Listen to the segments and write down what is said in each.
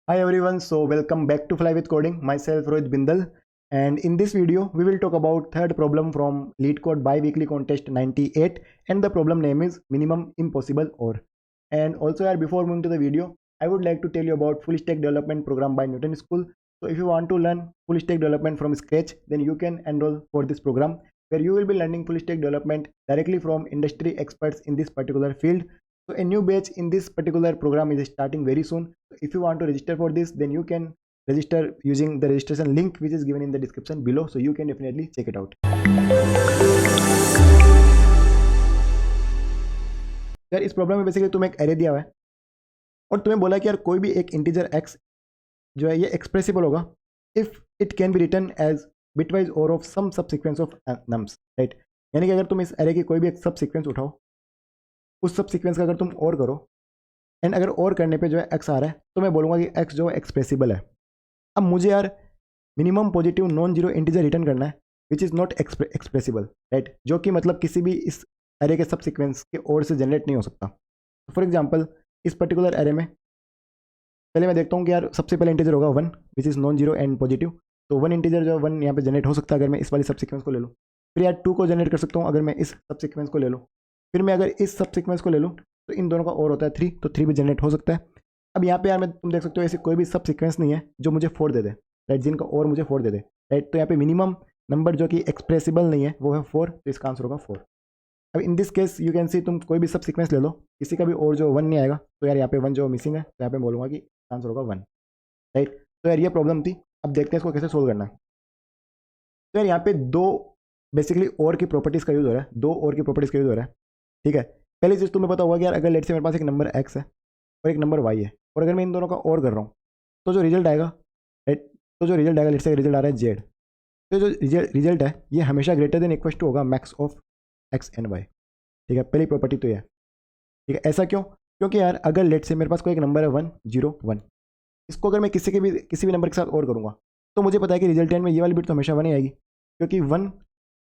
Hi everyone, so welcome back to Fly with Coding. Myself Rohit Bindal, and in this video we will talk about third problem from LeetCode bi-weekly contest 98, and the problem name is minimum impossible or. And also before moving to the video, I would like to tell you about full stack development program by Newton School. So if you want to learn full stack development from scratch, then you can enroll for this program where you will be learning full stack development directly from industry experts in this particular field. So a new batch in this particular program is starting very soon. So if you want to register for this, then you can register using the registration link which is given in the description below. So you can definitely check it out. यार इस problem में basically तुम्हें एक array दिया हुआ है और तुम्हें बोला कि यार कोई भी एक इंटीजर x जो है ये एक्सप्रेसिबल होगा if it can be written as bitwise or of some subsequence of nums, right. यानी कि अगर तुम इस एरे की कोई भी एक सब सीक्वेंस उठाओ, उस सब सीक्वेंस का अगर तुम और करो एंड अगर और करने पे जो है x आ रहा है तो मैं बोलूँगा कि x जो है एक्सप्रेसिबल है। अब मुझे यार minimum positive non zero integer return करना है which is not expressible, right, जो कि मतलब किसी भी इस एरे के सब सीक्वेंस के और से जनरेट नहीं हो सकता। फॉर एग्जाम्पल इस पर्टिकुलर एरे में पहले मैं देखता हूँ कि यार सबसे पहले इंटीजर होगा 1 which is non zero and positive, तो 1 इंटीजर जो 1 यहाँ पे जनरेट हो सकता है अगर मैं इस वाली सब सीक्वेंस को ले लूँ। फिर यार 2 को जनरेट कर सकता हूँ अगर मैं इस सब सीक्वेंस को ले लूँ। फिर मैं अगर इस सब सीक्वेंस को ले लूँ तो इन दोनों का और होता है 3, तो 3 भी जनरेट हो सकता है। अब यहाँ पे यार मैं तुम देख सकते हो ऐसी कोई भी सब सीक्वेंस नहीं है जो मुझे 4 दे दे, राइट, जिनका और मुझे 4 दे दे, राइट। तो यहाँ पे मिनिमम नंबर जो कि एक्सप्रेसिबल नहीं है वो है 4, तो इसका आंसर होगा 4। अब in this case you can see तुम कोई भी सब सीक्वेंस ले लो, किसी का भी और जो 1 नहीं आएगा, तो यार यहाँ पे 1 जो मिसिंग है, तो यहाँ पे बोलूँगा कि आंसर होगा 1, राइट। तो यार ये प्रॉब्लम थी। अब देखते हैं इसको कैसे सोल्व करना है। तो यार यहाँ पे दो बेसिकली और की प्रॉपर्टीज़ का यूज़ हो रहा है, दो और की प्रॉपर्टीज़ का यूज़ हो रहा है, ठीक है। पहली चीज़ तुम्हें पता होगा कि यार अगर लेट से मेरे पास एक नंबर x है और एक नंबर y है और अगर मैं इन दोनों का और कर रहा हूँ तो जो रिजल्ट आएगा, राइट, तो जो रिजल्ट आएगा लेट से रिजल्ट आ रहा है z, तो जो रिजल्ट है ये हमेशा ग्रेटर देन इक्वल टू होगा max of x and y, ठीक है। पहली प्रॉपर्टी तो ये है, ठीक है। ऐसा क्यों? क्योंकि यार अगर लेट से मेरे पास कोई एक नंबर है 1 0 1, इसको अगर मैं किसी भी नंबर के साथ और करूँगा तो मुझे पता है कि रिजल्टेंट में ये वाली बिट तो हमेशा 1 ही आएगी, क्योंकि 1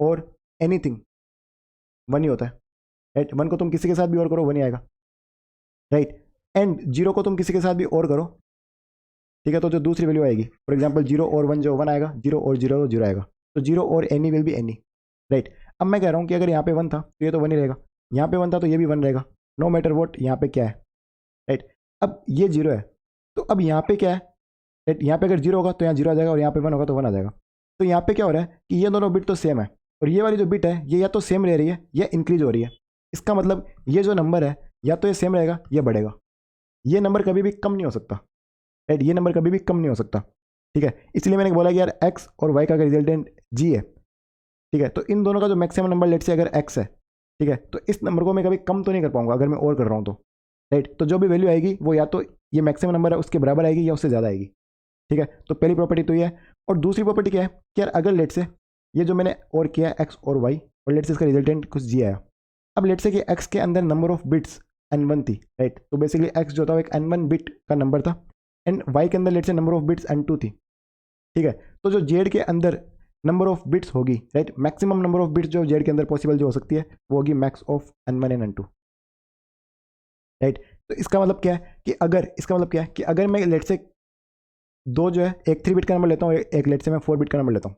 और एनीथिंग 1 ही होता है, राइट। 1 को तुम किसी के साथ भी और करो 1 ही आएगा, राइट। एंड 0 को तुम किसी के साथ भी और करो, ठीक है, तो जो दूसरी वैल्यू आएगी, फॉर एग्जांपल 0 और 1 जो 1 आएगा, 0 और 0 0 आएगा, तो 0 और any will be any, right. अब मैं कह रहा हूँ कि अगर यहाँ पे 1 था तो ये तो 1 ही रहेगा, यहाँ पे 1 था तो ये भी 1 रहेगा, नो मैटर वॉट यहाँ पे क्या है, राइट। अब ये 0 है तो अब यहाँ पे क्या है, राइट, यहाँ पे अगर 0 होगा तो यहाँ 0 आ जाएगा और यहाँ पे 1 होगा तो 1 आ जाएगा। तो यहाँ पे क्या हो रहा है कि ये दोनों बिट तो सेम है और ये वाली जो बिट है ये या तो सेम रह रही है या इंक्रीज हो रही है। इसका मतलब ये जो नंबर है या तो ये सेम रहेगा या बढ़ेगा, ये नंबर कभी भी कम नहीं हो सकता, राइट, ये नंबर कभी भी कम नहीं हो सकता, ठीक है। इसलिए मैंने बोला कि यार x और y का रिजल्टेंट g है, ठीक है, तो इन दोनों का जो मैक्सिमम नंबर लेट से अगर x है, ठीक है, तो इस नंबर को मैं कभी कम तो नहीं कर पाऊंगा अगर मैं और कर रहा हूँ तो, राइट। तो जो भी वैल्यू आएगी वो या तो ये मैक्सिमम नंबर है उसके बराबर आएगी या उससे ज़्यादा आएगी, ठीक है। तो पहली प्रॉपर्टी तो ये है। और दूसरी प्रॉपर्टी क्या है कि यार अगर लेट से ये जो मैंने और किया x और y और लेट से इसका रिजल्टेंट कुछ g आया, अब लेट से कि x के अंदर नंबर ऑफ बिट्स n1 थी, राइट, तो बेसिकली x जो था वो एक n1 बिट का नंबर था एंड y के अंदर लेट से नंबर ऑफ बिट्स n2 थी, ठीक है। तो जो z के अंदर नंबर ऑफ बिट्स होगी, right, maximum number of bits जो z के अंदर पॉसिबल जो हो सकती है वो होगी max of n1 and n2, right. तो इसका मतलब क्या है कि अगर मैं लेट से दो जो है एक 3 बिट का नंबर लेता हूँ, एक लेट से मैं 4 बिट का नंबर लेता हूँ,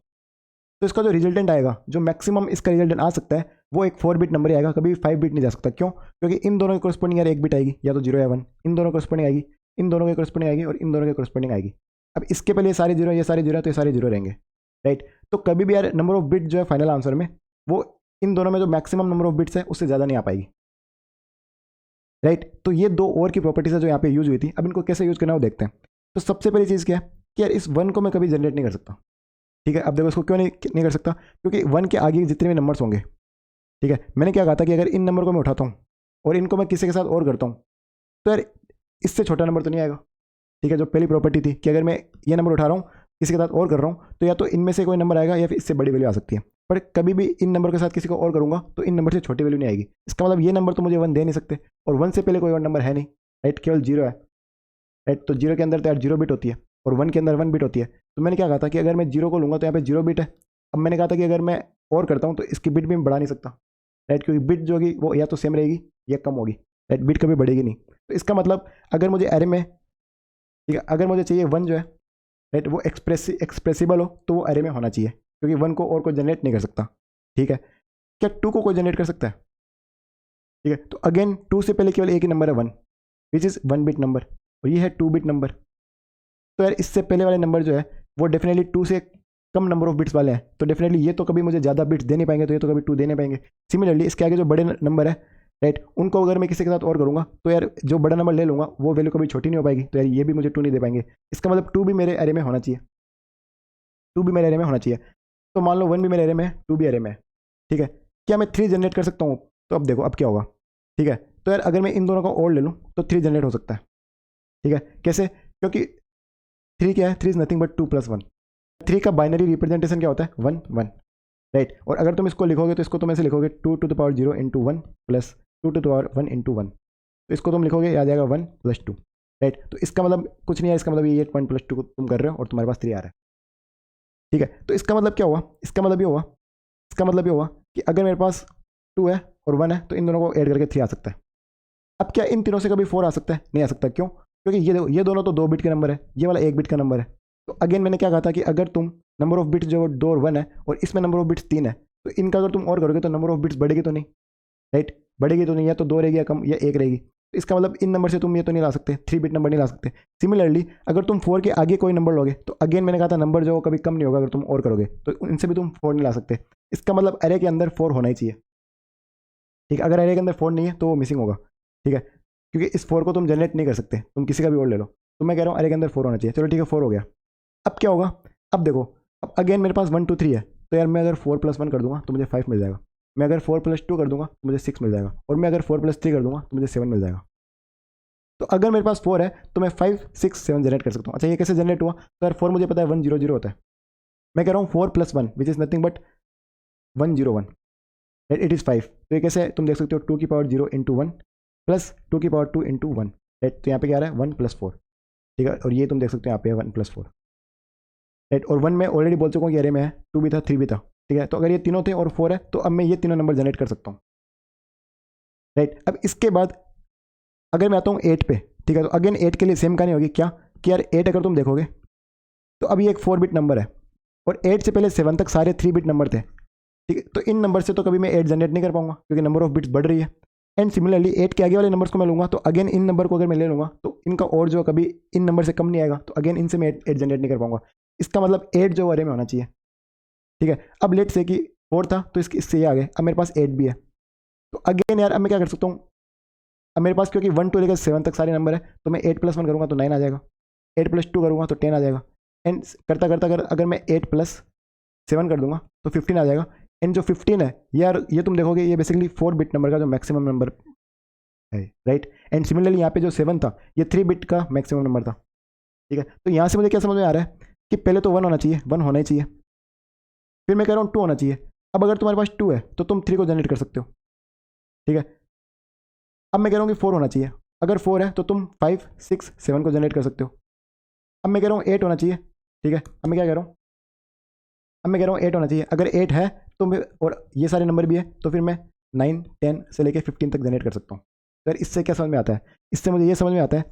तो इसका जो रिजल्टेंट आएगा, जो मैक्सिमम इसका रिजल्टेंट आ सकता है वो एक 4 बिट नंबर ही आएगा, कभी 5 बिट नहीं जा सकता। क्यों? क्योंकि इन दोनों के कोरस्पॉन्डिंग यार एक बिट आएगी, या तो 0 या 1, इन दोनों कोरस्पॉन्डिंग आएगी, इन दोनों के कोरस्पॉन्डिंग आएगी और इन दोनों के कोरस्पॉन्डिंग आएगी। अब इसके पहले ये सारे 0 ये सारे 0 तो ये सारे 0 रहेंगे, राइट। तो कभी भी यार नंबर ऑफ बिट जो है फाइनल आंसर में वो इन दोनों में जो मैक्सिमम नंबर ऑफ बिट्स है उससे ज़्यादा नहीं आ पाएगी, राइट। तो ये दो और की प्रॉपर्टीज है जो यहाँ पे यूज हुई थी। अब इनको कैसे यूज करना है वो देखते हैं। तो सबसे पहली चीज़ क्या है कि यार इस 1 को मैं कभी जनरेट नहीं कर सकता, ठीक है। अब देखो इसको क्यों नहीं कर सकता, क्योंकि 1 के आगे जितने भी नंबर्स होंगे, ठीक है, मैंने क्या कहा था कि अगर इन नंबर को मैं उठाता हूँ और इनको मैं किसी के साथ और करता हूँ तो यार इससे छोटा नंबर तो नहीं आएगा, ठीक है। जो पहली प्रॉपर्टी थी कि अगर मैं ये नंबर उठा रहा हूँ किसी के साथ और कर रहा हूँ तो या तो इनमें से कोई नंबर आएगा या फिर इससे बड़ी वैल्यू आ सकती है, पर कभी भी इन नंबर के साथ किसी को और करूँगा तो इन नंबर से छोटी वैल्यू नहीं आएगी। इसका मतलब ये नंबर तो मुझे 1 दे नहीं सकते और 1 से पहले कोई और नंबर है नहीं, राइट, केवल 0 है, राइट। तो 0 के अंदर तो यार 0 बिट होती है और 1 के अंदर 1 बिट होती है। तो मैंने क्या कहा था कि अगर मैं 0 को लूँगा तो यहाँ पे 0 बिट है। अब मैंने कहा था कि अगर मैं और करता हूँ तो इसकी बिट भी मैं बढ़ा नहीं सकता, राइट, क्योंकि बिट जो होगी वो या तो सेम रहेगी या कम होगी, राइट, बिट कभी बढ़ेगी नहीं। तो इसका मतलब अगर मुझे एरे में ठीक है, अगर मुझे चाहिए 1 जो है राइट वो एक्सप्रेसिबल हो तो वो अरे में होना चाहिए, क्योंकि 1 को और कोई जनरेट नहीं कर सकता। ठीक है, क्या 2 को कोई जनरेट कर सकता है? ठीक है, तो अगेन 2 से पहले केवल एक ही नंबर है 1, विच इज़ 1 बिट नंबर, और ये है 2 बिट नंबर। तो यार इससे पहले वाले नंबर जो है वो डेफिनेटली 2 से कम नंबर ऑफ बिट्स वाले हैं, तो डेफिनेटली ये तो कभी मुझे ज़्यादा बिट्स दे नहीं पाएंगे, तो ये तो कभी 2 दे नहीं पाएंगे। सिमिलरली इसके आगे जो बड़े नंबर है राइट, उनको अगर मैं किसी के साथ और करूँगा तो यार जो बड़ा नंबर ले लूँगा वो वैल्यू कभी छोटी नहीं हो पाएगी, तो यार ये भी मुझे 2 नहीं दे पाएंगे। इसका मतलब 2 भी मेरे एरे में होना चाहिए, 2 भी मेरे एरे में होना चाहिए। तो मान लो 1 भी मेरे एरे में है, 2 भी एरे में है। ठीक है, क्या मैं 3 जनरेट कर सकता हूँ? तो अब देखो अब क्या होगा। ठीक है, तो यार अगर मैं इन दोनों का और ले लूँ तो 3 जनरेट हो सकता है। ठीक है, कैसे? क्योंकि 3 क्या है, 3 इज नथिंग बट 2 + 1। 3 का बाइनरी रिप्रेजेंटेशन क्या होता है? 1 1 राइट। और अगर तुम इसको लिखोगे तो इसको तुम ऐसे लिखोगे 2 to the power 0 into 1 plus 2 to the power 1 into 1। तो इसको तुम लिखोगे याद आएगा 1 + 2 राइट। तो इसका मतलब कुछ नहीं है, इसका मतलब ये 8 + 2 को तुम कर रहे हो और तुम्हारे पास 3 आ रहा है। ठीक है, तो इसका मतलब क्या हुआ? इसका मतलब ये हुआ कि अगर मेरे पास 2 है और 1 है तो इन दोनों को ऐड करके 3 आ सकता है। अब क्या इन तीनों से कभी 4 आ सकता है? नहीं आ सकता। क्यों? क्योंकि ये देखो ये दोनों तो 2 बिट के नंबर है, ये वाला 1 बिट का नंबर है। तो अगेन मैंने क्या कहा था कि अगर तुम नंबर ऑफ बिट्स जो 2 और 1 है और इसमें नंबर ऑफ बिट्स 3 है, तो इनका अगर तुम और करोगे तो नंबर ऑफ बिट्स बढ़ेगी तो नहीं, राइट? बढ़ेगी तो नहीं, या तो 2 रहेगी या कम या 1 रहेगी। तो इसका मतलब इन नंबर से तुम ये तो नहीं ला सकते, 3 बिट नंबर नहीं ला सकते। सिमिलरली अगर तुम 4 के आगे कोई नंबर लोगे तो अगेन मैंने कहा था नंबर जो कभी कम नहीं होगा अगर तुम और करोगे, तो इनसे भी तुम 4 नहीं ला सकते। इसका मतलब अरे के अंदर 4 होना ही चाहिए। ठीक है, अगर अरे के अंदर 4 नहीं है तो वो मिसिंग होगा। ठीक है, क्योंकि इस 4 को तुम जनरेट नहीं कर सकते, तुम किसी का भी और ले लो। तो मैं कह रहा हूँ अरे के अंदर 4 होना चाहिए। चलो ठीक है, 4 हो गया। अब क्या होगा? अब देखो, अब अगेन मेरे पास 1 2 3 है, तो यार मैं अगर 4 + 1 कर दूंगा तो मुझे 5 मिल जाएगा। मैं अगर 4 + 2 कर दूंगा तो मुझे 6 मिल जाएगा, और मैं अगर 4 + 3 कर दूंगा तो मुझे 7 मिल जाएगा। तो अगर मेरे पास 4 है तो मैं 5 6 7 जनरेट कर सकता हूँ। अच्छा, ये कैसे जनरेट हुआ? तो यार 4 मुझे पता है 1 0 0 होता है। मैं कह रहा हूँ 4 + 1 which is nothing but 1 0 1 right, it is 5। तो ये कैसे तुम देख सकते हो 2 की पावर 0 × 1 प्लस 2 की पावर 2 × 1 राइट। तो यहाँ पे क्या आ रहा है 1 + 4। ठीक है, और ये तुम देख सकते हो यहाँ पे 1 + 4 राइट। और 1 में ऑलरेडी बोल चुका हूँ कि अरे में है, 2 भी था 3 भी था। ठीक है, तो अगर ये तीनों थे और 4 है तो अब मैं ये तीनों नंबर जनरेट कर सकता हूँ राइट। अब इसके बाद अगर मैं आता हूँ 8 पे, ठीक है, तो अगेन 8 के लिए सेम कहानी होगी क्या कि यार 8 अगर तुम देखोगे तो अब ये एक 4 बिट नंबर है, और 8 से पहले 7 तक सारे 3 बिट नंबर थे। ठीक है, तो इन नंबर से तो कभी मैं 8 जनरेट नहीं कर पाऊंगा क्योंकि नंबर ऑफ बिट्स बढ़ रही है। एंड सिमिलरली 8 के आगे वाले नंबर्स को मैं लूँगा तो अगेन इन नंबर को अगर मैं ले लूँगा तो इनका और जो कभी इन नंबर से कम नहीं आएगा, तो अगेन इनसे मैं 8 जनरेट नहीं कर पाऊंगा। इसका मतलब 8 जो अरे में होना चाहिए। ठीक है, अब लेट से कि 4 था तो इससे ये आ गए, अब मेरे पास 8 भी है। तो अगेन यार अब मैं क्या कर सकता हूँ, अब मेरे पास क्योंकि 1 to लेकर 7 तक सारे नंबर है, तो मैं 8 + 1 करूँगा तो 9 आ जाएगा, 8 + 2 करूँगा तो 10 आ जाएगा। एंड करता करता अगर मैं 8 + 7 कर दूंगा तो 15 आ जाएगा। एंड जो 15 है यार ये तुम देखोगे ये बेसिकली 4 बिट नंबर का जो मैक्सिमम नंबर है राइट। एंड सिमिलरली यहाँ पे जो 7 था ये 3 बिट का मैक्सिमम नंबर था। ठीक है, तो यहाँ से मुझे क्या समझ में आ रहा है कि पहले तो 1 होना चाहिए, 1 होना ही चाहिए, फिर मैं कह रहा हूँ 2 होना चाहिए। अब अगर तुम्हारे पास 2 है तो तुम 3 को जनरेट कर सकते हो। ठीक है, अब मैं कह रहा हूँ कि 4 होना चाहिए, अगर 4 है तो तुम 5 6 7 को जनरेट कर सकते हो। अब मैं कह रहा हूँ 8 होना चाहिए। ठीक है, अब मैं क्या कह रहा हूँ, अब मैं कह रहा हूँ 8 होना चाहिए, अगर 8 है तो मैं, और ये सारे नंबर भी है, तो फिर मैं 9 10 से लेकर 15 तक जनरेट कर सकता हूँ। तो इससे क्या समझ में आता है? इससे मुझे ये समझ में आता है,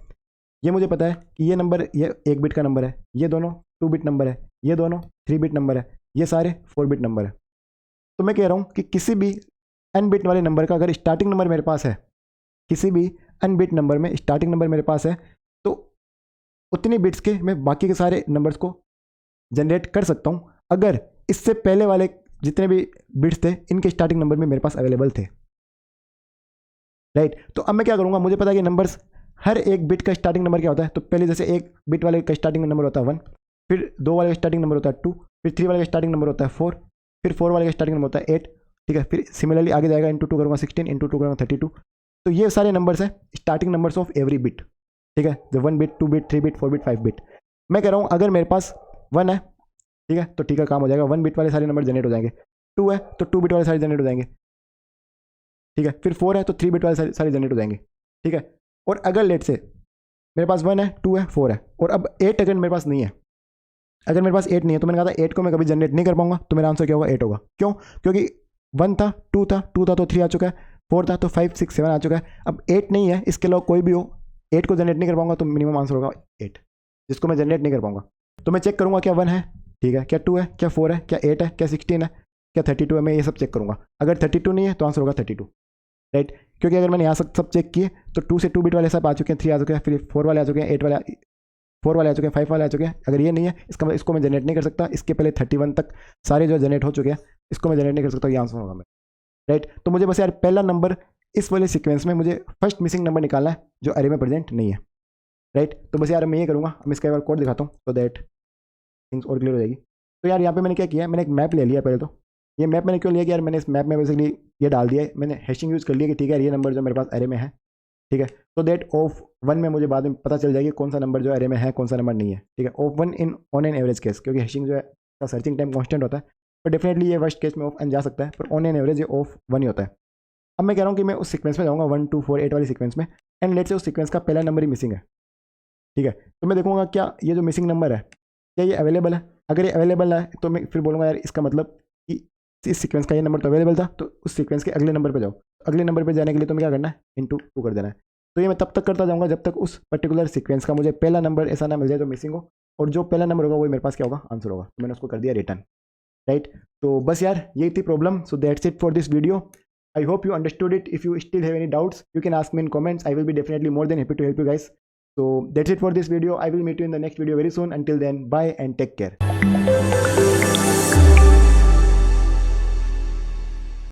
ये मुझे पता है कि ये नंबर ये 1 बिट का नंबर है, ये दोनों 2 बिट नंबर है, ये दोनों 3 बिट नंबर है, ये सारे 4 बिट नंबर है। तो मैं कह रहा हूँ कि किसी भी n बिट वाले नंबर का अगर स्टार्टिंग नंबर मेरे पास है, किसी भी n बिट नंबर में स्टार्टिंग नंबर मेरे पास है, तो उतनी बिट्स के मैं बाकी के सारे नंबर्स को जनरेट कर सकता हूँ अगर इससे पहले वाले जितने भी बिट्स थे इनके स्टार्टिंग नंबर में मेरे पास अवेलेबल थे राइट। तो अब मैं क्या करूँगा, मुझे पता है कि नंबर्स हर एक बिट का स्टार्टिंग नंबर क्या होता है। तो पहले जैसे 1 बिट वाले का स्टार्टिंग नंबर होता है 1, फिर 2 वाले का स्टार्टिंग नंबर होता है 2, फिर 3 वाले का स्टार्टिंग नंबर होता है 4, फिर 4 वाले का स्टार्टिंग नंबर होता है 8। ठीक है, फिर सिमिलरली आगे जाएगा इंटू 2 करूँगा 16, इंटू 2 करूँगा 32। तो ये सारे नंबर्स हैं starting numbers of every bit. ठीक है, जो 1 bit 2 bit 3 bit 4 bit 5 bit. मैं कह रहा हूँ अगर मेरे पास 1 है, ठीक है, तो ठीक है काम हो जाएगा, 1 बिट वाले सारे नंबर जनरेट हो जाएंगे। 2 है तो 2 बिट वाले सारे जनरेट हो जाएंगे। ठीक है, फिर 4 है तो 3 बिट वाले सारे जनरेट हो जाएंगे। ठीक है, और अगर लेट से मेरे पास 1 है 2 है 4 है, और अब 8 अगर मेरे पास नहीं है, अगर मेरे पास 8 नहीं है तो मैंने कहा था 8 को मैं कभी जनरेट नहीं कर पाऊंगा, तो मेरा आंसर क्या होगा 8 होगा। क्यों? क्योंकि 1 था 2 था 2 था तो 3 आ चुका है, 4 था तो 5 6 7 आ चुका है। अब 8 नहीं है, इसके अलावा कोई भी हो 8 को जनरेट नहीं कर पाऊंगा, तो मिनिमम आंसर होगा 8। जिसको मैं जनरेट नहीं कर पाऊंगा। तो मैं चेक करूंगा क्या 1 है, ठीक है, क्या 2 है, क्या 4 है, क्या 8 है, क्या 16 है, क्या 32 है, मैं ये सब चेक करूंगा। अगर 32 नहीं है तो आंसर होगा 32, राइट। क्योंकि अगर मैंने यहाँ सब चेक किए तो 2 से 2 बिट वाले सब आ चुके हैं, 3 आ चुके हैं, फिर 4 वाले आ चुके हैं, 8 वाले 4 वाले आ चुके हैं, 5 वाले आ चुके हैं। अगर ये नहीं है इसका इसको मैं जनरेट नहीं कर सकता। इसके पहले 31 तक सारे जो जनरेट हो चुके हैं इसको मैं जनरेट नहीं कर सकता, ये आंसर होगा मैं, राइट। तो मुझे बस यार पहला नंबर इस वाले सीक्वेंस में मुझे फर्स्ट मिसिंग नंबर निकालना है जो अरे में प्रेजेंट नहीं है, राइट। तो बस यार मैं ये करूँगा, मैं इसका एक बार कोड दिखाता हूँ तो दैट थिंग्स और क्लियर हो जाएगी। तो यार यहाँ पे मैंने क्या किया, मैंने एक मैप ले लिया। पहले तो ये मैप मैंने क्यों लिया कि यार मैंने इस मैप में बेसिकली ये डाल दिया है, मैंने हैशिंग यूज़ कर लिया कि ठीक है ये नंबर जो मेरे पास अरे में है, ठीक है। तो दैट ऑफ 1 में मुझे बाद में पता चल जाएगी कौन सा नंबर जो अरे में है, कौन सा नंबर नहीं है, ठीक है। Of 1 in on an average case, क्योंकि हैशिंग जो है का सर्चिंग टाइम कॉन्स्टेंट होता है, पर डेफिनेटली ये वर्स्ट केस में ऑफ एन जा सकता है, पर ऑन एन एवरेज ये ऑफ 1 ही होता है। अब मैं कह रहा हूँ कि मैं उस सीक्वेंस में जाऊँगा 1 2 4 8 वाली सीक्वेंस में, एंड लेट से उस सीक्वेंस का पहला नंबर ही मिसिंग है, ठीक है। तो मैं देखूंगा क्या ये जो मिसिंग नंबर है क्या ये अवेलेबल है। अगर ये अवेलेबल है तो मैं फिर बोलूँगा यार इसका मतलब कि इस सीक्वेंस का ये नंबर तो अवेलेबल था, तो उस सीक्वेंस के अगले नंबर पे जाओ। अगले नंबर पे जाने के लिए तो मैं क्या करना है, इंटू 2 कर देना है। तो ये मैं तब तक करता जाऊँगा जब तक उस पर्टिकुलर सीक्वेंस का मुझे पहला नंबर ऐसा ना मिल जाए जो मिसिंग हो, और जो पहला नंबर होगा वो मेरे पास क्या होगा, आंसर होगा। तो मैंने उसको कर दिया रिटर्न, राइट। तो बस यार यही थी problem. So that's it for this video. I hope you understood it. If you still have any doubts, you can ask me in comments. I will be definitely more than happy to help you guys. So that's it for this video. I will meet you in the next video very soon. Until then, bye and take care.